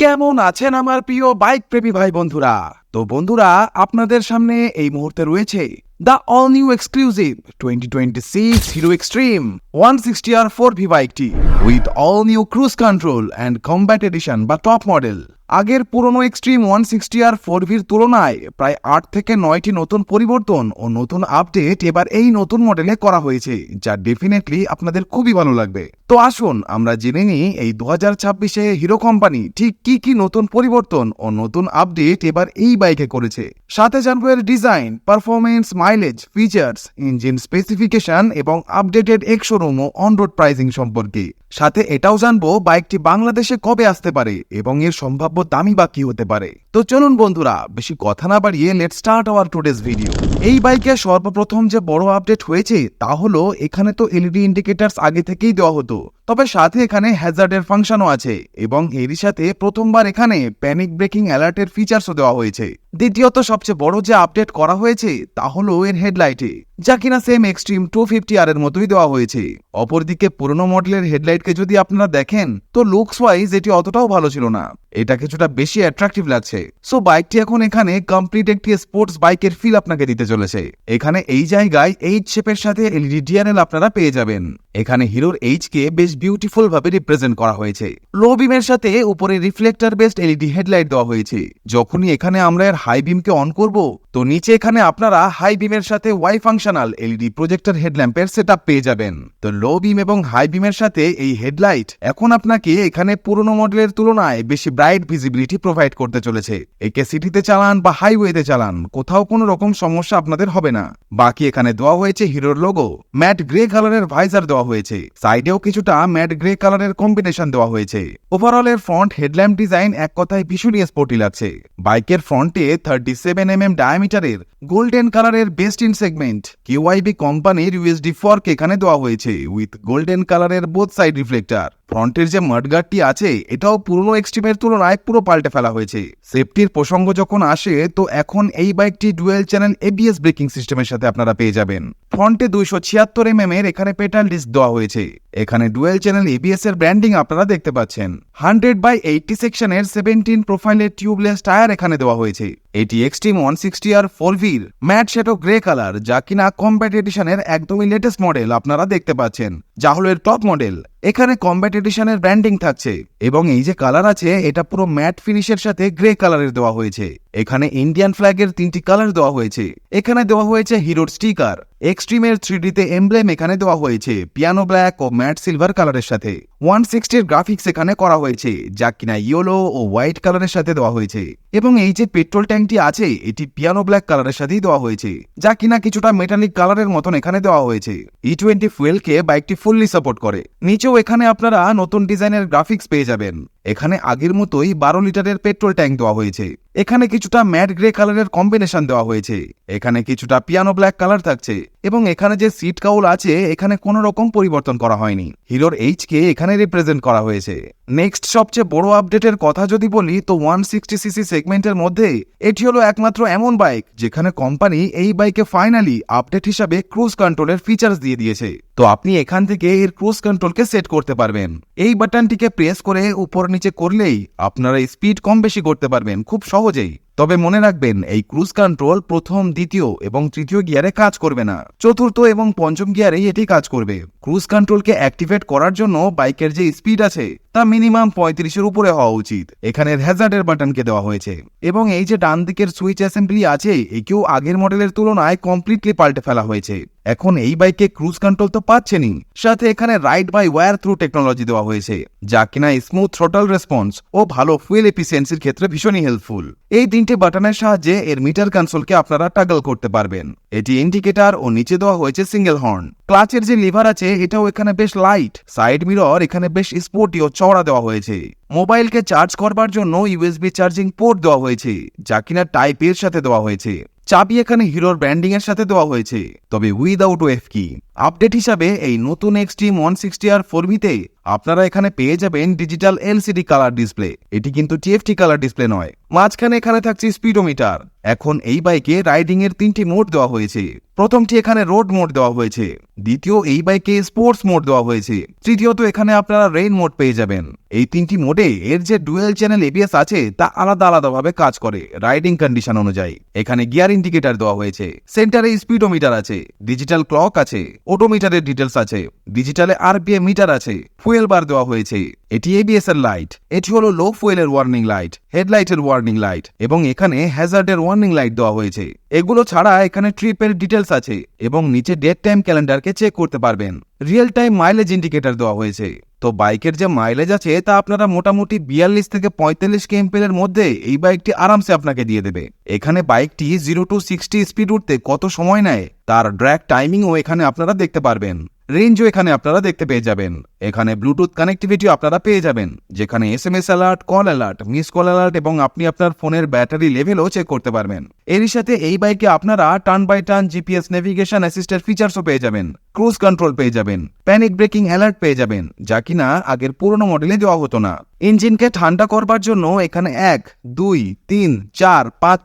কেমন আছেন আমার প্রিয় বাইক প্রেমী ভাই বন্ধুরা? তো বন্ধুরা, আপনাদের সামনে এই মুহূর্তে রয়েছে the all new exclusive 2026 Hero Xtreme 160R 4V বাইকটি with all new cruise control and combat edition বা টপ মডেল। আগের পুরনো এক্সট্রিম 160R 4Vর তুলনায় প্রায় 8 থেকে 9টি নতুন পরিবর্তন ও নতুন আপডেট এবার এই নতুন মডেলে করা হয়েছে, যা ডেফিনেটলি আপনাদের খুবই ভালো লাগবে। তো আসুন আমরা জেনে নিই এই 2026-এ হিরো কোম্পানি ঠিক কি নতুন পরিবর্তন ও নতুন আপডেট এবার এই বাইকে করেছে। সাথে জানবো এর design, performance, mileage, features, engine specification এবং আপডেটেড এক্স-শোরুম ও অন-রোড প্রাইসিং সম্পর্কে। সাথে এটাও জানবো বাইকটি বাংলাদেশে কবে আসতে পারে এবং এর সম্ভাব্য দামই বা কি হতে পারে। তো চলুন বন্ধুরা, বেশি কথা না বাড়িয়ে let's start our today's video. এই বাইকে সর্বপ্রথম যে বড় আপডেট হয়েছে তা হলো এখানে তো এলইডি ইন্ডিকেটরস আগে থেকেই দেওয়া হতো, তবে সাথে এখানে হ্যাজার্ডের ফাংশনও আছে এবং এরই সাথে প্রথমবার এখানে প্যানিক ব্রেকিং অ্যালার্টের ফিচার্সও দেওয়া হয়েছে। দ্বিতীয়ত সবচেয়ে বড় যে আপডেট করা হয়েছে তা হলো এর হেডলাইটে, যা কিনা সেম এক্সট্রিম 250R এর মতোই দেওয়া হয়েছে। অপরদিকে পুরনো মডেলের হেডলাইটকে যদি আপনারা দেখেন তো লুকস ওয়াইজ এটি অতটাও ভালো ছিল না, এটা কিছুটা বেশি অ্যাট্রাকটিভ লাগছে। সো বাইকটি এখন এখানে কমপ্লিট একটি স্পোর্টস বাইকের ফিল আপনাকে দিতে চলেছে। এখানে এই জায়গায় এইচ শেপের সাথে এলইডি ডিআরএল আপনারা পেয়ে যাবেন। এখানে হিরোর এইচ কে বেশ বিউটিফুল ভাবে রিপ্রেজেন্ট করা হয়েছে। লো বিমের সাথে উপরে রিফ্লেক্টর বেসড এলইডি হেডলাইট দেওয়া হয়েছে। যখনই এখানে আমরা এর হাই বিমকে অন করব তো নিচে এখানে আপনারা হাই বিমের সাথে ওয়াই ফাংশনাল এলইডি প্রজেক্টর হেডল্যাম্পের সেটআপ পেয়ে যাবেন। তো লো বিম এবং হাই বিমের সাথে এই হেডলাইট এখন আপনাকে এখানে পুরনো মডেলের তুলনায় বেশি ব্রাইট ভিজিবিলিটি প্রোভাইড করতে চলেছে। একে সিটিতে চালান বা হাইওয়েতে চালান, কোথাও কোনো রকম সমস্যা আপনাদের হবে না। বাকি এখানে দেওয়া হয়েছে হিরোর লোগো, ম্যাট গ্রে কালারের ভাইজার দেওয়া হয়েছে, সাইডেও কিছুটা ম্যাট গ্রে কালারের কম্বিনেশন দেওয়া হয়েছে। ওভারঅল এর ফ্রন্ট হেডল্যাম্প ডিজাইন এক কথায় ভীষণই স্পোর্টি লাগছে। বাইকের ফ্রন্টে 37mm ডায়ামিটারের গোল্ডেন কালারের বেস্ট ইন সেগমেন্ট কিউআইবি কোম্পানির ইউএসডি ফর্ক এখানে দেওয়া হয়েছে উইথ গোল্ডেন কালারের বোথ সাইড রিফ্লেক্টর। ফ্রন্টের যে মাডগার্ডটি আছে এটাও পুরনো এক্সট্রিমের তুলনায় পুরো পাল্টে ফেলা হয়েছে। সেফটির প্রসঙ্গ যখন আসে তো এখন এই বাইকটি ডুয়েল চ্যানেল এবিএস ব্রেকিং সিস্টেমের সাথে আপনারা পেয়ে যাবেন। ফ্রন্টে 276mm এর এখানে পেটাল ডিস্ক দেওয়া হয়েছে। এখানে ডুয়েল চ্যানেল এবিএস এর ব্র্যান্ডিং আপনারা দেখতে পাচ্ছেন। 100/80 সেকশনের 17 প্রোফাইলের টিউবলেস টায়ার এখানে দেওয়া হয়েছে। এটি এক্সট্রিম 160R 4Vর ম্যাট শ্যাডো গ্রে কালার, যা কিনা কম্ব্যাট এডিশনের একদমই লেটেস্ট মডেল আপনারা দেখতে পাচ্ছেন, যা হলো এর টপ মডেল। এখানে কম্ব্যাট এডিশনের ব্র্যান্ডিং থাকছে এবং এই যে কালার আছে এটা পুরো ম্যাট ফিনিশের সাথে গ্রে কালারের দেওয়া হয়েছে। এখানে ইন্ডিয়ান ফ্ল্যাগের 3টি কালার দেওয়া হয়েছে। এখানে দেওয়া হয়েছে হিরোর স্টিকার। এক্সট্রিমের 3Dতে এমব্লেম এখানে দেওয়া হয়েছে পিয়ানো ব্ল্যাক ও ম্যাট সিলভার কালারের সাথে। 160 গ্রাফিক্স এখানে করা হয়েছে, যা কিনা ইয়েলো ও হোয়াইট কালারের সাথে দেওয়া হয়েছে। এবং এই যে পেট্রোল ট্যাঙ্কটি আছে এটি পিয়ানো ব্ল্যাক কালারের সাথেই দেওয়া হয়েছে, যা কিনা কিছুটা মেটালিক কালারের মতন এখানে দেওয়া হয়েছে। E20 ফুয়েলকে বাইকটি ফুললি সাপোর্ট করে। নিচেও এখানে আপনারা নতুন ডিজাইনের গ্রাফিক্স পেয়ে যাবেন। এখানে আগের মতোই 12 লিটারের পেট্রোল ট্যাঙ্ক দেওয়া হয়েছে। এখানে কিছুটা ম্যাট গ্রে কালারের কম্বিনেশন দেওয়া হয়েছে। এখানে কিছুটা পিয়ানো ব্ল্যাক কালার থাকছে এবং এখানে যে সিট কাউল আছে এখানে কোনো রকম পরিবর্তন করা হয়নি। হিরোর এইচ কে এখানে রিপ্রেজেন্ট করা হয়েছে। নেক্সট সবচেয়ে বড় আপডেটের কথা যদি বলি তো 160cc সেগমেন্টের মধ্যে এটি হলো একমাত্র এমন বাইক যেখানে কোম্পানি এই বাইকে ফাইনালি আপডেট হিসাবে ক্রুজ কন্ট্রোলের ফিচার্স দিয়ে দিয়েছে। তো আপনি এখান থেকে এর ক্রুজ কন্ট্রোলকে সেট করতে পারবেন। এই বাটনটিকে প্রেস করে উপর নিচে করলেই আপনারা স্পিড কম বেশি করতে পারবেন খুব সহজেই। তবে মনে রাখবেন এই ক্রুজ কন্ট্রোল প্রথম, দ্বিতীয় এবং তৃতীয় গিয়ারে কাজ করবে না, চতুর্থ এবং পঞ্চম গিয়ারেই এটি কাজ করবে। ক্রুজ কন্ট্রোলকে অ্যাক্টিভেট করার জন্য বাইকের যে স্পিড আছে তা মিনিমাম 35-এর উপরে হওয়া উচিত। এখানে হ্যাজার্ডের বাটনকে দেওয়া হয়েছে এবং এই যে ডান দিকের সুইচ অ্যাসেম্বলি আছে একেও আগের মডেলের তুলনায় কমপ্লিটলি পাল্টে ফেলা হয়েছে। এখন এই বাইকে ক্রুজ কন্ট্রোল তো পাচ্ছেনই, সাথে এখানে ride by wire through technology দেওয়া হয়েছে, যা কিনা স্মুথ থ্রোটল রেসপন্স ও ভালো ফুয়েল এফিসিয়েন্সির ক্ষেত্রে ভীষণই হেল্পফুল। এই 3টে বাটনের সাহায্যে এর মিটার কনসোলকে আপনারা টাগল করতে পারবেন। এটি ইন্ডিকেটর ও নিচে দেওয়া হয়েছে সিঙ্গেল হর্ন। ক্লাচের যে লিভার আছে এটাও এখানে বেশ লাইট। সাইড মিরর এখানে বেশ স্পোর্টি ও চওড়া দেওয়া হয়েছে। মোবাইলকে চার্জ করবার জন্য ইউএসবি চার্জিং পোর্ট দেওয়া হয়েছে, যা কিনা টাইপ এর সাথে দেওয়া হয়েছে। চাবি এখানে হিরোর ব্র্যান্ডিং এর সাথে দেওয়া হয়েছে, তবে উইদাউট ওয়েভ কি। আপডেট হিসাবে এই নতুন এক্সট্রিম 160R 4Vতে আপনারা এখানে পেয়ে যাবেন ডিজিটাল এলসিডি কালার ডিসপ্লে। এটি কিন্তু টিএফটি কালার ডিসপ্লে নয়। মাঝখানে এখানে থাকছে স্পিডোমিটার, এখন এই বাইকে রাইডিং এর 3টি মোড দেওয়া হয়েছে। প্রথমটি এখানে রোড মোড দেওয়া হয়েছে, দ্বিতীয় এই বাইকে স্পোর্টস মোড দেওয়া হয়েছে, তৃতীয়ত এখানে আপনারা রেইন মোড পেয়ে যাবেন। এই 3টি মোডে এর যে ডুয়েল চ্যানেল এবিএস আছে তা আলাদা আলাদাভাবে কাজ করে রাইডিং কন্ডিশন অনুযায়ী। এখানে গিয়ার ইন্ডিকেটর দেওয়া হয়েছে, সেন্টারে স্পিডোমিটার আছে, ডিজিটাল ক্লক আছে, অটোমিটারের ডিটেলস আছে, ডিজিটালে আরপিএম মিটার আছে, ফুয়েল বার দেওয়া হয়েছে। এটি এবিএস এর লাইট, এটি হলো লো ফুয়েলের ওয়ার্নিং লাইট, হেডলাইটের ওয়ার্নিং লাইট এবং এখানে হ্যাজার্ডের ওয়ার্নিং লাইট দেওয়া হয়েছে। এগুলো ছাড়া এখানে ট্রিপের ডিটেলস আছে এবং নিচে ডেট টাইম ক্যালেন্ডারকে চেক করতে পারবেন। রিয়েল টাইম মাইলেজ ইন্ডিকেটর দেওয়া হয়েছে। তো বাইকের যে মাইলেজ আছে তা আপনারা মোটামুটি 42 থেকে 45 kmph এর মধ্যে এই বাইকটি আরামসে আপনাকে দিয়ে দেবে। এখানে বাইকটি 0 to 60 স্পিড উঠতে কত সময় নেয় তার ড্র্যাগ টাইমিংও এখানে আপনারা দেখতে পারবেন। রেঞ্জও এখানে আপনারা দেখতে পেয়ে যাবেন। এখানে ব্লুটুথ কানেক্টিভিটিও আপনারা পেয়ে যাবেন, যেখানে SMS alert, call alert, miss call alert এবং আপনি আপনার ফোনের ব্যাটারি লেভেলও চেক করতে পারবেন। এরই সাথে এই বাইকে আপনারা turn by turn GPS navigation অ্যাসিস্টের ফিচার্সও পেয়ে যাবেন, ক্রুজ কন্ট্রোল পেয়ে যাবেন, প্যানিক ব্রেকিং অ্যালার্ট পেয়ে যাবেন, যা কিনা আগের পুরনো মডেলে দেওয়া হতো না। ইঞ্জিনকে ঠান্ডা করবার জন্য এখানে 1, 2, 3, 4, 5,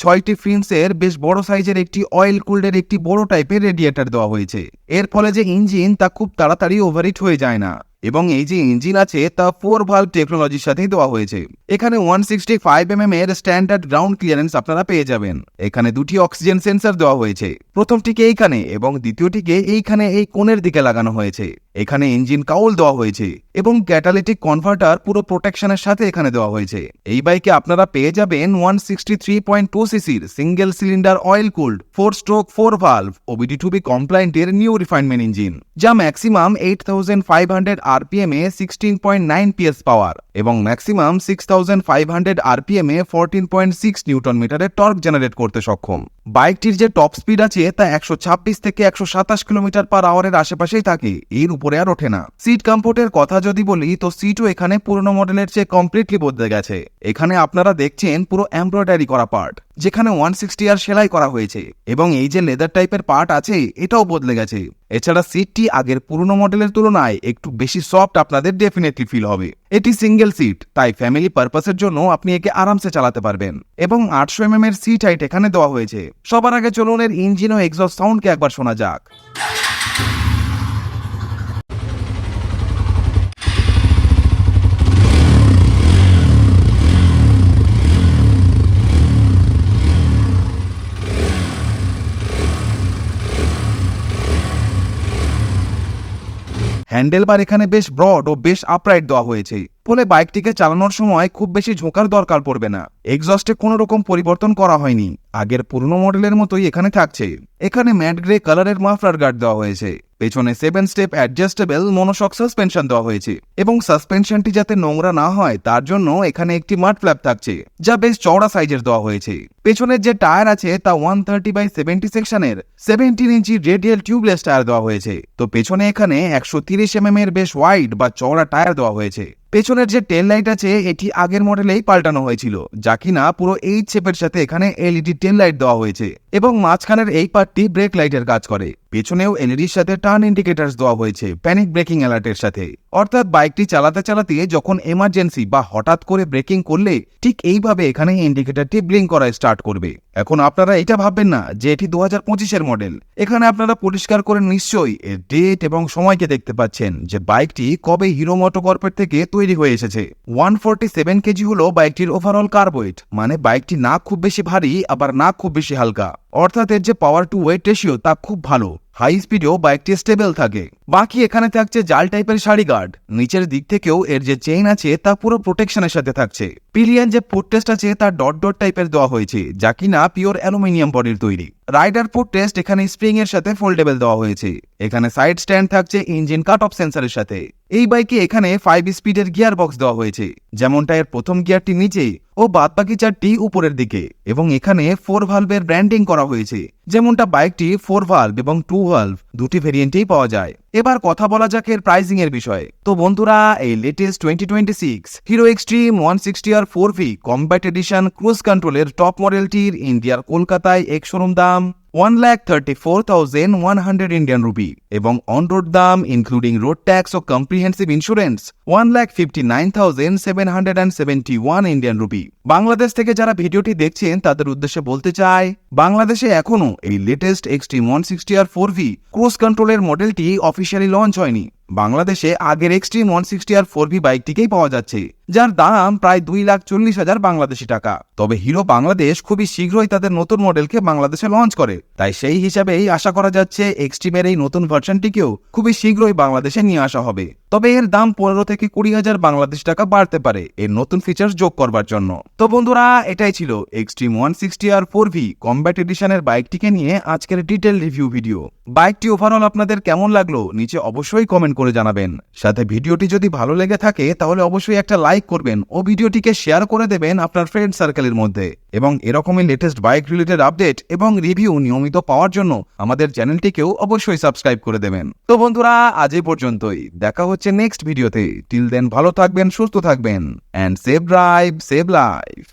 6টি ফিন্সের বেশ বড় সাইজের একটি অয়েল কুল্ডের একটি বড় টাইপের রেডিয়েটর দেওয়া হয়েছে। এর ফলে যে ইঞ্জিন তা খুব তাড়াতাড়ি ওভারহিট হয়ে যায় না এবং এই যে ইঞ্জিন আছে তা 4 ভালভ টেকনোলজির সাথেই দেওয়া হয়েছে। এখানে 165 mm এর স্ট্যান্ডার্ড গ্রাউন্ড ক্লিয়ারেন্স আপনারা পেয়ে যাবেন। এখানে 2টি অক্সিজেন সেন্সর দেওয়া হয়েছে, প্রথমটিকে এইখানে এবং দ্বিতীয়টিকে এইখানে এই কোণের দিকে লাগানো হয়েছে। এখানে ইঞ্জিন কাউল দেওয়া হয়েছে এবং ক্যাটালিটিক কনভার্টার পুরো প্রোটেকশনের সাথে এখানে দেওয়া হয়েছে। এই বাইকে আপনারা পেয়ে যাবেন 163.2 সিসির single cylinder oil cooled 4 stroke 4 valve OBD2B কমপ্লায়েন্টের নিউ রিফাইনমেন্ট ইঞ্জিন, যা ম্যাক্সিমাম 8500 RPM এ 16.9 PS পাওয়ার এবং ম্যাক্সিমাম 6500 RPM এ 14.6 নিউটন মিটারের টর্ক জেনারেট করতে সক্ষম। বাইকটির যে টপ স্পিড আছে তা 126 থেকে 127 km/h আশেপাশেই থাকে, এর উপরে আর ওঠে না। সিট কমফোর্টের কথা যদি বলি তো সিটও এখানে পুরনো মডেলের চেয়ে কমপ্লিটলি বদলে গেছে। এখানে আপনারা দেখছেন পুরো এমব্রয়ডারি করা পার্ট, যেখানে 160 সেলাই করা হয়েছে এবং এই যে লেদার টাইপের পার্ট আছে এটাও বদলে গেছে। এছাড়া সিটটি আগের পুরনো মডেলের তুলনায় একটু বেশি সফট আপনাদের ডেফিনেটলি ফিল হবে। এটি সিঙ্গেল সিট, তাই ফ্যামিলি পারপাসের জন্য আপনি একে আরামসে চালাতে পারবেন এবং 800 mm এর সিট হাইট এখানে দেওয়া হয়েছে। সবার আগে চলুন এর ইঞ্জিন ও এক্সস্ট সাউন্ডকে একবার শোনা যাক। হ্যান্ডেলবার এখানে বেশ ব্রড ও বেশ আপরাইট দেওয়া হয়েছে, ফলে বাইকটিকে চালানোর সময় খুব বেশি ঝোঁকার দরকার পড়বে না। এক্সস্টে কোনো রকম পরিবর্তন করা হয়নি, আগের পুরনো মডেলের মতোই এখানে থাকছে। এখানে ম্যাট গ্রে কালারের মাফলার গার্ড দেওয়া হয়েছে, পেছনে 7 স্টেপ অ্যাডজাস্টেবল মনোশক সাসপেনশন দেওয়া হয়েছে এবং সাসপেনশনটি যাতে নোংরা না হয় তার জন্য এখানে একটি মাড ফ্ল্যাপ থাকছে, যা বেশ চওড়া সাইজের দেওয়া হয়েছে। পেছনের যে টায়ার আছে তা 130/70 সেকশনের 17 ইঞ্চি রেডিয়াল টিউবলেস টায়ার দেওয়া হয়েছে। তো পেছনে এখানে 130 mm এর বেশ ওয়াইড বা চওড়া টায়ার দেওয়া হয়েছে। পেছনের যে টেল লাইট আছে এটি আগের মডেলেই পাল্টানো হয়েছিল, যা কিনা পুরো এইচ শেপের সাথে এখানে এলইডি টেল লাইট দেওয়া হয়েছে এবং মাঝখানের এই পার্টটি ব্রেক লাইটের কাজ করে। পেছনেও এলইডির সাথে টার্ন ইন্ডিকেটরস দেওয়া হয়েছে প্যানিক ব্রেকিং অ্যালার্টের সাথে, অর্থাৎ বাইকটি চালাতে চালাতে যখন এমার্জেন্সি বা হঠাৎ করে ব্রেকিং করলে ঠিক এইভাবে এখানে ইন্ডিকেটরটি ব্লিঙ্ক করা স্টার্ট করবে। এখন আপনারা এটা ভাববেন না যে এটি 2025-এর মডেল। এখানে আপনারা পরিষ্কার করে নিশ্চয়ই এর ডেট এবং সময়কে দেখতে পাচ্ছেন যে বাইকটি কবে হিরো মোটোকর্পের থেকে তৈরি হয়ে এসেছে। 147 কেজি হলো বাইকটির ওভারঅল কার্বোয়েট, মানে বাইকটি না খুব বেশি ভারী আবার না খুব বেশি হালকা, অর্থাৎ এর যে পাওয়ার টু ওয়েট রেশিও তা খুব ভালো। হাই স্পিডেও বাইকটি স্টেবল থাকে। বাকি এখানে থাকছে জাল টাইপের সারি গার্ড, নিচের দিক থেকেও এর যে চেইন আছে তা পুরো প্রোটেকশনের সাথে থাকছে। পিলিয়ন যে ফুটরেস্ট আছে তা ডট ডট টাইপের দেওয়া হয়েছে, যা কিনা পিওর অ্যালুমিনিয়াম বডির তৈরি। রাইডার ফুটরেস্ট এখানে স্প্রিং এর সাথে ফোল্ডেবল দেওয়া হয়েছে। এখানে সাইড স্ট্যান্ড থাকছে ইঞ্জিন কাট অফ সেন্সরের সাথে। এই বাইকে এখানে 5 স্পিডের গিয়ার বক্স দেওয়া হয়েছে, যেমনটা এর প্রথম গিয়ারটি নিচে ও বাদবাকি 4টি উপরের দিকে এবং এখানে 4 ভালভের ব্র্যান্ডিং করা হয়েছে, যেমনটা বাইকটি 4 ভালভ এবং 2 ভালভ দুটি ভেরিয়েন্টেই পাওয়া যায়। এবার কথা বলা যাক এর প্রাইসিং এর বিষয়ে। তো বন্ধুরা, এই latest 2026 Hero Xtreme 160R 4V combat edition cruise কন্ট্রোলের টপ মডেলটির ইন্ডিয়ার কলকাতায় এক্স শোরুম দাম 1,34,100 ইন্ডিয়ান রুপি এবং অন রোড দাম ইনক্লুডিং রোড ট্যাক্স ও comprehensive insurance 1,59,771 Indian rupee. Bangladesh থেকে যারা ভিডিওটি দেখছেন তাদের উদ্দেশ্যে বলতে চাই, বাংলাদেশে এখনো এই latest extreme 160R 4V cruise কন্ট্রোলের মডেলটি অফিসিয়ালি লঞ্চ হয়নি। বাংলাদেশে আগের এক্সট্রিম 160R 4V বাইকটিকেই পাওয়া যাচ্ছে, যার দাম প্রায় 2,40,000 বাংলাদেশি টাকা। তবে হিরো বাংলাদেশ খুবই শীঘ্রই তাদের নতুন মডেলকে বাংলাদেশে লঞ্চ করে, তাই সেই হিসাবেই আশা করা যাচ্ছে এক্সট্রিমের এই নতুন ভার্সনটিকেও খুবই শীঘ্রই বাংলাদেশে নিয়ে আসা হবে। তবে এর দাম 15 থেকে 20,000 বাংলাদেশি টাকা বাড়তে পারে এর নতুন ফিচার্স যোগ করবার জন্য। তো বন্ধুরা, এটাই ছিল এক্সট্রিম 160R 4V কমব্যাট এডিশনের বাইকটিকে নিয়ে আজকের ডিটেল রিভিউ ভিডিও। বাইকটি ওভারঅল আপনাদের কেমন লাগলো নিচে অবশ্যই কমেন্ট করে জানাবেন। সাথে ভিডিওটি যদি ভালো লেগে থাকে তাহলে অবশ্যই একটা লাইক করবেন ও ভিডিওটিকে শেয়ার করে দেবেন আপনার ফ্রেন্ড সার্কেলের মধ্যে। এবং এরকমই লেটেস্ট বাইক রিলেটেড আপডেট এবং রিভিউ নিয়মিত পাওয়ার জন্য আমাদের চ্যানেলটিকেও অবশ্যই সাবস্ক্রাইব করে দেবেন। তো বন্ধুরা, আজ এই পর্যন্তই, দেখা হচ্ছে নেক্সট ভিডিওতে। টিল দেন ভালো থাকবেন, সুস্থ থাকবেন, and save drive save life.